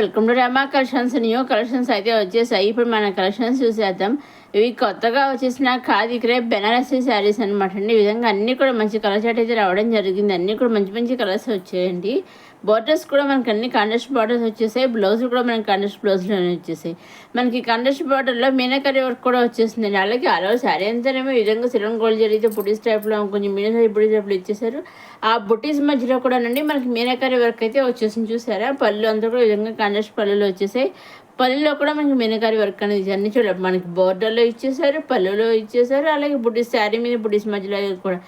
Welcome to Rama collections. New collections అయితే వచ్చేసాయి. ఇప్పుడు మన కలెక్షన్స్ చూసేద్దాం. ఇవి కొత్తగా వచ్చేసిన ఖాదీ క్రేప్ బెనారసీ శారీస్ అనమాట అండి. ఈ విధంగా అన్నీ కూడా మంచి కలర్ చాట్ అయితే రావడం జరిగింది. అన్నీ కూడా మంచి మంచి కలర్స్ వచ్చాయండి. బార్డర్స్ కూడా మనకి అన్ని కాంట్రాస్ట్ బార్డర్స్ వచ్చేసాయి. బ్లౌజ్ కూడా మనకి కాంట్రాస్ట్ బ్లౌజ్లోనే వచ్చేసాయి. మనకి కాంట్రాస్ట్ బార్డర్లో మీనాకరీ వర్క్ కూడా వచ్చేసిందండి. అలాగే ఆల్ ఓవర్ శారీ అంతానేమో ఈ విధంగా సిల్వర్ గోల్డ్ జరిగితే బుటీస్ టైప్లో కొంచెం మీనాకరీ బుటీస్ టైప్లో ఇచ్చేసారు. ఆ బుటీస్ మధ్యలో కూడానండి మనకి మీనాకరీ వర్క్ అయితే వచ్చేసింది. చూసారా, పళ్ళు అంతా కూడా ఈ విధంగా కాంట్రాస్ట్ పళ్ళులో వచ్చేసాయి. పళ్ళులో కూడా మనకి మీనాకరీ వర్క్ అనేది అన్ని చూడ మనకి బోర్డర్లో ఇచ్చేసారు, పళ్ళులో ఇచ్చేసారు. అలాగే బుటీస్ శారీ మీద బుటీస్ మధ్యలో కూడా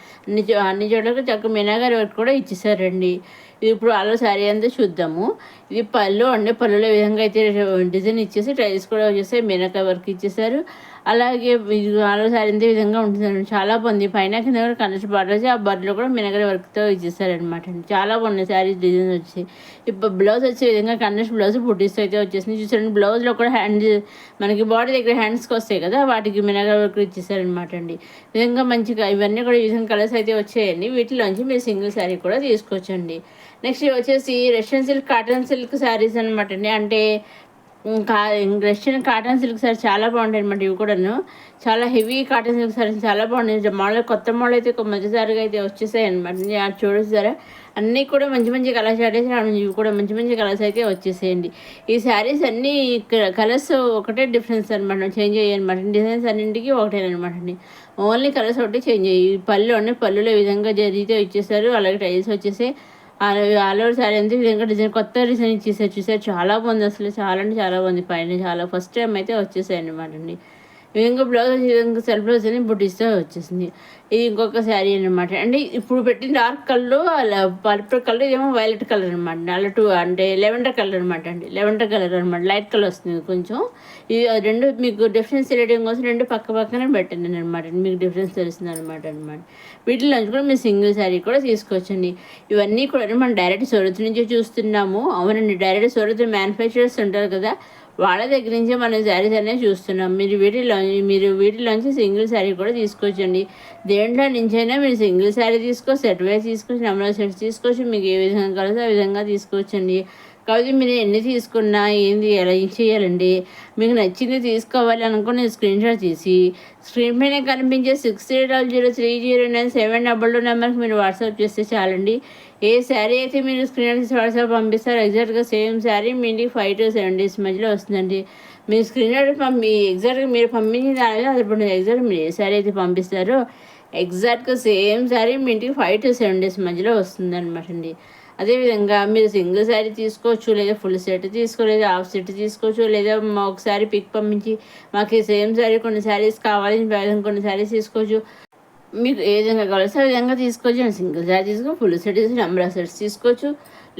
అన్ని చోట్ల చక్కగా మీనాకరీ వర్క్ కూడా ఇచ్చేసారండి. ఇది ఇప్పుడు అలా శారీ అంతా చూద్దాము. ఇది పళ్ళు అండి. పళ్ళులో విధంగా అయితే డిజైన్ ఇచ్చేసి టైల్స్ కూడా వచ్చేసాయి, మీనాకరీ వర్క్ ఇచ్చేసారు. అలాగే ఆలో శారీ అంతే విధంగా ఉంటుందండి. చాలా బాగుంది. పైన కింద కూడా కనెక్ట్ బార్డర్ వచ్చి ఆ బార్డర్లో కూడా మీనాకరీ వర్క్తో ఇచ్చేసారనమాట అండి. చాలా బాగున్నాయి శారీ డిజైన్స్ వచ్చి. ఇప్పుడు బ్లౌజ్ వచ్చే విధంగా కనెక్ట్ బ్లౌజ్ బుటీస్ అయితే వచ్చేసింది. చూసారండి, బ్లౌజ్లో కూడా హ్యాండ్ మనకి బాడీ దగ్గర హ్యాండ్స్కి వస్తాయి కదా, వాటికి మీనాకరీ వర్క్ ఇచ్చేసారనమాట అండి. ఈ విధంగా మంచిగా ఇవన్నీ కూడా ఈ విధంగా కలర్స్ అయితే వచ్చాయండి. వీటిలోంచి మీరు సింగిల్ శారీ కూడా తీసుకోవచ్చండి. నెక్స్ట్ వచ్చేసి Russian silk cotton silk saris అనమాట అండి. అంటే రష్యన్ కాటన్ సిల్క్ సారీ చాలా బాగుంటాయి అనమాట. ఇవి కూడాను చాలా హెవీ కాటన్ సిల్క్ సారీస్ చాలా బాగున్నాయి. మోడల్ కొత్త మోడల్ అయితే మొదటిసారిగా అయితే వచ్చేసాయి అనమాట. చూడేసారా, అన్నీ కూడా మంచి మంచి కలర్స్ అయితే ఇవి కూడా మంచి మంచి కలర్స్ అయితే వచ్చేసేయండి. ఈ శారీస్ అన్నీ కలర్స్ ఒకటే డిఫరెన్స్ అనమాట, చేంజ్ అయ్యాయి అనమాట. డిజైన్స్ అన్నింటికి ఒకటేనమాట అండి. ఓన్లీ కలర్స్ ఒకటి చేంజ్ అయ్యి పళ్ళు అన్నీ పళ్ళులో ఈ విధంగా జరిగితే ఇచ్చేసారు. అలాగే టైల్స్ వచ్చేసి ఆల్ ఓవర్ శారీ అంతా విధంగా డిజైన్ కొత్త డిజైన్ ఇచ్చేసారు. చూసారు, చాలా బాగుంది. అసలు చాలా అంటే చాలా బాగుంది. పైన చాలా ఫస్ట్ టైం అయితే వచ్చేసాయి అనమాట అండి. ఈ విధంగా బ్లౌజ్ ఈ విధంగా సెల్ఫ్ బ్లౌజ్ అని బుట్టిస్తే వచ్చేసింది. ఇది ఇంకొక శారీ అనమాట అండి. ఇప్పుడు పెట్టిన డార్క్ కలర్ పర్పుల్ కలర్, ఇదేమో వైలెట్ కలర్ అనమాట. అంటే లెవెండర్ కలర్ అనమాట అండి. లెవెండర్ కలర్ అనమాట, లైట్ కలర్ వస్తుంది కొంచెం. ఇది రెండు మీకు డిఫరెన్స్ తెలియడం కోసం రెండు పక్క పక్కనే పెట్టండి అనమాట. మీకు డిఫరెన్స్ తెలుస్తుంది అనమాట. వీటిలోంచి కూడా మీరు సింగిల్ శారీ కూడా తీసుకోవచ్చండి. ఇవన్నీ కూడా మనం డైరెక్ట్ సూరత్ నుంచే చూస్తున్నాము. అవునండి, డైరెక్ట్ సూరత్ మ్యానుఫ్యాక్చరర్స్ ఉంటారు కదా, వాళ్ళ దగ్గర నుంచే మనం శారీస్ అనేవి చూస్తున్నాం. మీరు వీటిలోంచి సింగిల్ శారీ కూడా తీసుకోవచ్చండి. దేంట్లో నుంచైనా మీరు సింగిల్ శారీ తీసుకోవచ్చు, సెట్ వైజ్ తీసుకోవచ్చు, నెంబర్ సెట్స్ తీసుకోవచ్చు. మీకు ఏ విధంగా కావాలో ఆ విధంగా తీసుకోవచ్చండి. కాబట్టి మీరు ఎన్ని తీసుకున్నా ఏంది ఎలా చేయాలండి, మీకు నచ్చింది తీసుకోవాలి అనుకుని స్క్రీన్ షాట్ తీసి స్క్రీన్ పైన కనిపించే 63003009 నెంబర్కి మీరు వాట్సాప్ చేస్తే చాలండి. ఏ శారీ అయితే మీరు స్క్రీన్ తీసి వాట్సాప్ పంపిస్తారో ఎగ్జాక్ట్గా సేమ్ శారీ మీ ఇంటికి 5 to 7 days మధ్యలో వస్తుందండి. మీ స్క్రీన్ షాట్ ఎగ్జాక్ట్గా మీరు పంపించిన దాని మీద అది ఎగ్జాక్ట్ మీరు ఏ శారీ అయితే పంపిస్తారో ఎగ్జాక్ట్గా సేమ్ శారీ మీ ఇంటికి 5 to 7 days మధ్యలో వస్తుంది అనమాట అండి. అదేవిధంగా మీరు సింగిల్ శారీ తీసుకోవచ్చు, లేదా ఫుల్ సెట్ లేదా హాఫ్ సెట్ తీసుకోవచ్చు, లేదా ఒకసారి పిక్ పంపించి మాకు సేమ్ శారీ కొన్ని శారీస్ కావాలి కొన్ని శారీస్ తీసుకోవచ్చు. మీకు ఏ విధంగా కావాల్సి ఆ విధంగా తీసుకోవచ్చు. సింగిల్ శారీ తీసుకో, ఫుల్ సెట్ తీసుకోవచ్చు, నెంబర్ ఆఫ్ సెట్స్ తీసుకోవచ్చు,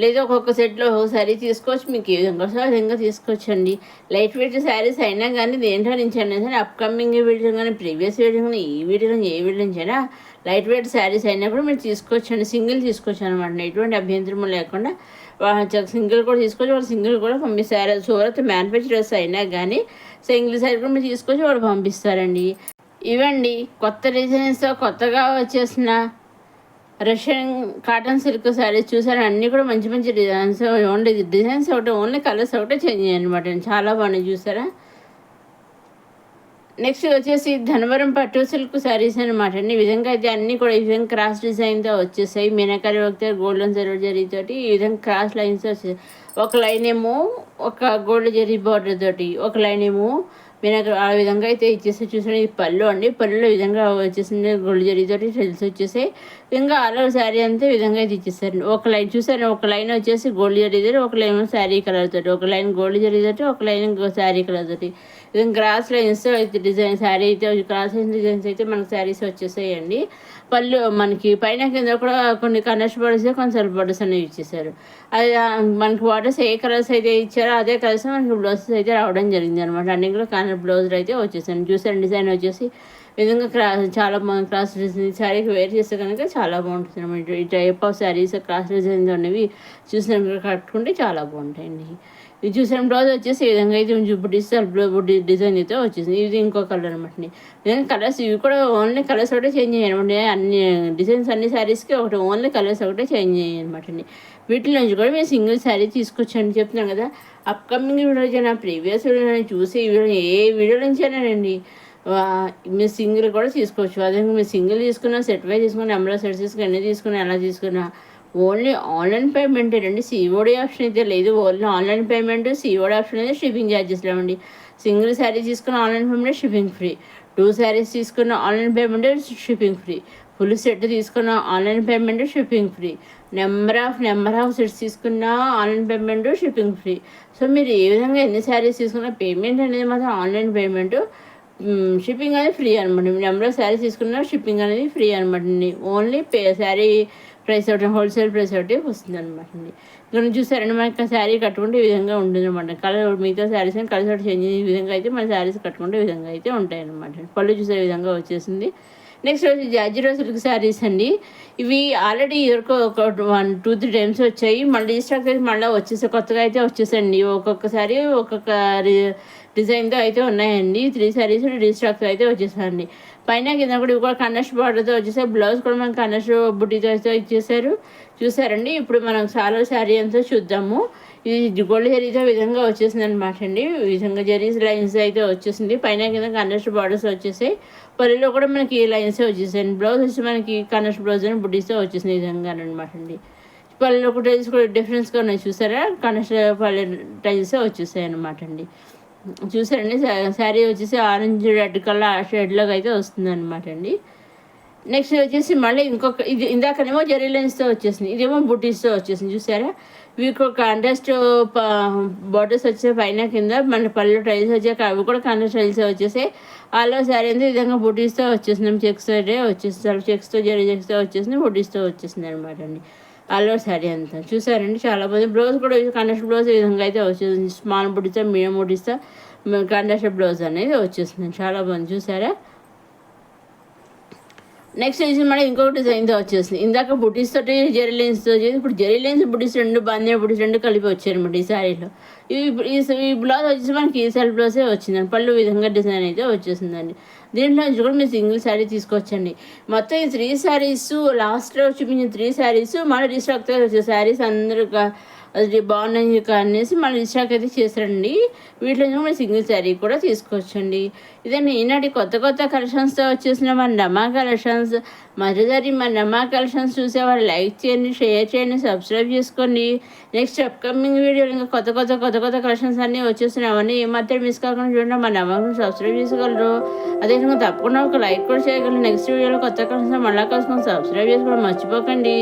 లేదా ఒక్కొక్క సెట్లో ఒక శారీ తీసుకోవచ్చు. మీకు ఏ విధంగా వస్తే ఆ విధంగా తీసుకోవచ్చు అండి. లైట్ వెయిట్ శారీస్ అయినా కానీ దేంట్లో నుంచి అయినా సరే అప్కమింగ్ వీడియో కానీ ప్రీవియస్ వీడియో కానీ ఈ వీడియో కానీ ఏ వీడియో నుంచి అయినా లైట్ వెయిట్ శారీస్ అయినా కూడా మీరు తీసుకోవచ్చు అండి. సింగిల్ తీసుకోవచ్చు అనమాట, ఎటువంటి అభ్యంతరం లేకుండా సింగిల్ కూడా తీసుకోవచ్చు. వాళ్ళు సింగిల్ కూడా పంపిస్తారు. సూరత్ మ్యానుఫ్యాక్చరర్స్ అయినా కానీ సింగిల్ శారీ కూడా మీరు తీసుకొచ్చి వాళ్ళు పంపిస్తారండి. ఇవండి కొత్త డిజైన్స్తో కొత్తగా వచ్చేసిన రష్యన్ కాటన్ సిల్క్ శారీస్. చూసారు, అన్నీ కూడా మంచి మంచి డిజైన్స్. ఓన్లీ డిజైన్స్ ఒకటే, ఓన్లీ కలర్స్ ఒకటే చేంజ్ అయ్యాయి అనమాట. చాలా బాగున్నాయి. చూసారా, నెక్స్ట్ వచ్చేసి ధనవరం పట్టు సిల్క్ శారీస్ అనమాట అండి. ఈ విధంగా అయితే అన్నీ కూడా ఈ విధంగా క్రాస్ డిజైన్తో వచ్చేసాయి. మీనాకరీ వర్క్ గోల్డెన్ సిల్వర్ జరీతోటి ఈ విధంగా క్రాస్ లైన్స్ వచ్చేసాయి. ఒక లైన్ ఏమో ఒక గోల్డ్ జరీ బార్డర్ తోటి, ఒక లైన్ ఏమో మీనాకరీ ఆ విధంగా అయితే ఇచ్చేసి. చూసాను, ఇది పళ్ళు అండి. పళ్ళులో ఈ విధంగా వచ్చేసింది గోల్డ్ జరీతోటి టెల్స్ వచ్చేసాయి. విధంగా ఆల్ ఓవర్ శారీ అంతా ఈ విధంగా అయితే ఇచ్చేసారు. ఒక లైన్ చూసారు, ఒక లైన్ వచ్చేసి గోల్డ్ జరీతోటి, ఒక లైన్ శారీ కలర్ తోటి, ఒక లైన్ గోల్డ్ జరీతోటి, ఒక లైన్ శారీ కలర్ తోటి. విధంగా క్రాస్ లైన్స్ అయితే డిజైన్ శారీ అయితే క్రాస్ లైన్స్ డిజైన్స్ అయితే మనకు శారీస్ వచ్చేసాయండి. పళ్ళు మనకి పైన కింద కూడా కొన్ని కనర్స్ బోర్డర్స్, కొన్ని సెల్ఫ్ బోర్డర్స్ అనేవి ఇచ్చేసారు. అది మనకి వాటర్స్ ఏ కలర్స్ అయితే ఇచ్చారో అదే కలర్స్ మనకి బ్లౌజెస్ అయితే రావడం జరిగింది అనమాట. అన్ని కూడా కలర్ బ్లౌజులు అయితే వచ్చేసాను. చూసాను, డిజైన్ వచ్చేసి విధంగా చాలా బాగుంది. క్రాస్ డిజైన్ శారీకి వేర్ చేస్తే కనుక చాలా బాగుంటుంది అనమాట. ఈ type of saris cross designs అనేవి చూసిన కట్టుకుంటే చాలా బాగుంటాయండి. ఇది చూసాను బ్లౌజ్ వచ్చేసి ఈ విధంగా అయితే బుడ్డిస్ బుడ్డి డిజైన్ అయితే వచ్చేసింది. ఇది ఇంకో కలర్ అనమాట. ఇదే కలర్స్ ఇవి కూడా ఓన్లీ కలర్స్ ఒకటే చేంజ్ అయ్యాయి అన్ని డిజైన్స్ అన్ని శారీస్కి ఒకటి ఓన్లీ కలర్స్ ఒకటే చేంజ్ అయ్యాయి అనమాట అండి. వీటి నుంచి కూడా మేము సింగిల్ శారీ తీసుకొచ్చాను చెప్తున్నాం కదా. అప్కమింగ్ వీడియోస్ నా ప్రీవియస్ వీడియో చూసి ఈ వీడియో ఏ వీడియో నుంచేనండి మీరు సింగిల్ కూడా తీసుకోవచ్చు. అదే మీరు సింగిల్ తీసుకున్నా, సెట్ వై తీసుకున్నా, నెంబర్ ఆఫ్ సెట్స్ తీసుకుని ఎన్ని తీసుకున్నా ఎలా తీసుకున్నా ఓన్లీ ఆన్లైన్ పేమెంట్ అండి. సిఓడి ఆప్షన్ అయితే లేదు. Only online payment, COD option అయితే షిప్పింగ్ ఛార్జెస్ లేవండి. సింగిల్ శారీ తీసుకున్న online payment shipping free, 2 saris తీసుకున్న online payment shipping free, full set తీసుకున్న online payment shipping free, number of sets తీసుకున్న online payment shipping free. So మీరు ఏ విధంగా ఎన్ని శారీస్ తీసుకున్నా పేమెంట్ అనేది మాత్రం ఆన్లైన్ పేమెంట్, షిప్పింగ్ అనేది ఫ్రీ అనమాట. నెంబర్ ఆఫ్ శారీస్ తీసుకున్న షిప్పింగ్ అనేది ఫ్రీ అనమాట. ఓన్లీ శారీ ప్రైస్ ఒకటి హోల్సేల్ ప్రైస్ ఒకటి వస్తుంది అనమాట అండి. ఇక్కడ చూసారండి మనకి శారీ కట్టుకుంటే ఈ విధంగా ఉంటుంది అనమాట. కలర్ మిగతా శారీస్ అని కలర్స్ ఒకటి చేంజ్ ఈ విధంగా అయితే మన శారీస్ కట్టుకుంటే ఈ విధంగా అయితే ఉంటాయి అనమాట. పళ్ళు చూసే విధంగా వచ్చేసింది. నెక్స్ట్ వచ్చి జార్జెట్ సిల్క్ శారీస్ అండి. ఇవి ఆల్రెడీ ఎవరికో ఒక 1-2-3 టైమ్స్ వచ్చాయి. మళ్ళీ రీస్టాక్ అయితే మళ్ళీ వచ్చేసాయి, కొత్తగా అయితే వచ్చేసండి. ఒక్కొక్కసారి ఒక్కొక్క డిజైన్తో అయితే ఉన్నాయండి. 3 శారీస్ రీస్టాక్తో అయితే వచ్చేసాయండి. పైన కింద కూడా ఇవి కూడా కన్నష్ బార్డర్తో వచ్చేసాయి. బ్లౌజ్ కూడా మనకి కన్నష్ బుట్టితో అయితే ఇచ్చేసారు. చూసారండి. ఇప్పుడు మనం చాలా శారీ అంతా చూద్దాము. ఇది గోల్డ్ జరీతో విధంగా వచ్చేసింది అనమాట అండి. ఈ విధంగా జరీస్ లైన్స్ అయితే వచ్చేసింది. పైన కింద కన్నష్ బార్డర్స్ వచ్చేసాయి. పల్లెలో కూడా మనకి ఈ లైన్సే వచ్చేసాయండి. బ్లౌజ్ వచ్చి మనకి కన్నష్ బ్లౌజ్ అని బుట్టితో వచ్చేసింది ఈ విధంగా అనమాట అండి. పల్లెలో ఒక టైల్స్ కూడా డిఫరెన్స్గా ఉన్నాయి చూసారా. కన్నష్ పల్లె టైల్సే వచ్చేసాయి అనమాట అండి. చూసారండి. శారీ వచ్చేసి ఆరెంజ్ రెడ్ కలర్ షేడ్లోకి అయితే వస్తుంది అనమాట అండి. నెక్స్ట్ వచ్చేసి మళ్ళీ ఇంకొక ఇది ఇందాకనేమో జెరీ లైన్స్తో వచ్చేసింది, ఇదేమో బుటీస్తో వచ్చేసింది. చూసారా. వీటికి ఒక కాంట్రాస్ట్ బార్డర్స్ వచ్చే పైన కింద మన పళ్ళు టైల్స్ వచ్చాక అవి కూడా కాంట్రాస్ట్ టైల్స్ వచ్చేసాయి. ఆలో శారీ అంతా ఈ విధంగా బుటీస్తో వచ్చేసింది. చెక్స్ వచ్చేసింది, చెక్స్తో జెరీ చెక్స్తో వచ్చేసింది, బుటీస్తో వచ్చేసింది అనమాట అండి. ఆల్ ఓవర్ శారీ అంతా చూసారండి. చాలా బాగుంది. బ్లౌజ్ కూడా కాంట్రాస్ట్ బ్లౌజ్ ఈ విధంగా అయితే వచ్చేసింది. స్మాల్ బుట్టిస్తా, మీడియం బుట్టిస్తా కాంట్రాస్ట్ బ్లౌజ్ అనేది వచ్చేసింది. చాలా బాగుంది. చూసారా. నెక్స్ట్ వచ్చి మళ్ళీ ఇంకొక డిజైన్తో వచ్చేసింది. ఇందాక బుటీస్ తోటి జెరీ లైన్స్తో వచ్చేసి ఇప్పుడు జెరీ లైన్స్ బుటీస్ రెండు, బాంధీ బుటీస్ రెండు కలిపి వచ్చాయన్నమాట ఈ శారీలో. ఈ బ్లౌజ్ వచ్చేసి మనకి ఈ సెల్ఫ్ బ్లౌజే వచ్చిందండి. పళ్ళు విధంగా డిజైన్ అయితే వచ్చేసిందండి. దీంట్లో నుంచి కూడా మీరు సింగిల్ శారీ తీసుకొచ్చండి. మొత్తం ఈ 3 శారీస్ లాస్ట్లో చూపించిన 3 శారీస్ మళ్ళీ రీస్టాక్ వచ్చే శారీస్ అందరూ అది బాగున్నాయి అనేసి మళ్ళీ రీస్టాక్ అయితే చేశారండి. వీటిలో మనం సింగిల్ శారీ కూడా తీసుకోవచ్చండి. ఇదండి ఈనాటి కొత్త కలెక్షన్స్తో వచ్చేసిన మన రమా కలెక్షన్స్. మరోసారి మన రమా కలెక్షన్స్ చూసేవాళ్ళు లైక్ చేయండి, షేర్ చేయండి, సబ్స్క్రైబ్ చేసుకోండి. నెక్స్ట్ అప్కమింగ్ వీడియోలు ఇంకా కొత్త కలెక్షన్స్ అన్నీ వచ్చేస్తున్నాయి. అవన్నీ ఏమాత్రం మిస్ కాకుండా చూడండి. మన రమాకు సబ్స్క్రైబ్ చేసుకోగలరు. అదేవిధంగా తప్పకుండా ఒక లైక్ కూడా చేయగలరు. నెక్స్ట్ వీడియోలో కొత్త కలెక్షన్స్ మళ్ళీ కలుసుకొని సబ్స్క్రైబ్ చేసుకోవడం మర్చిపోకండి.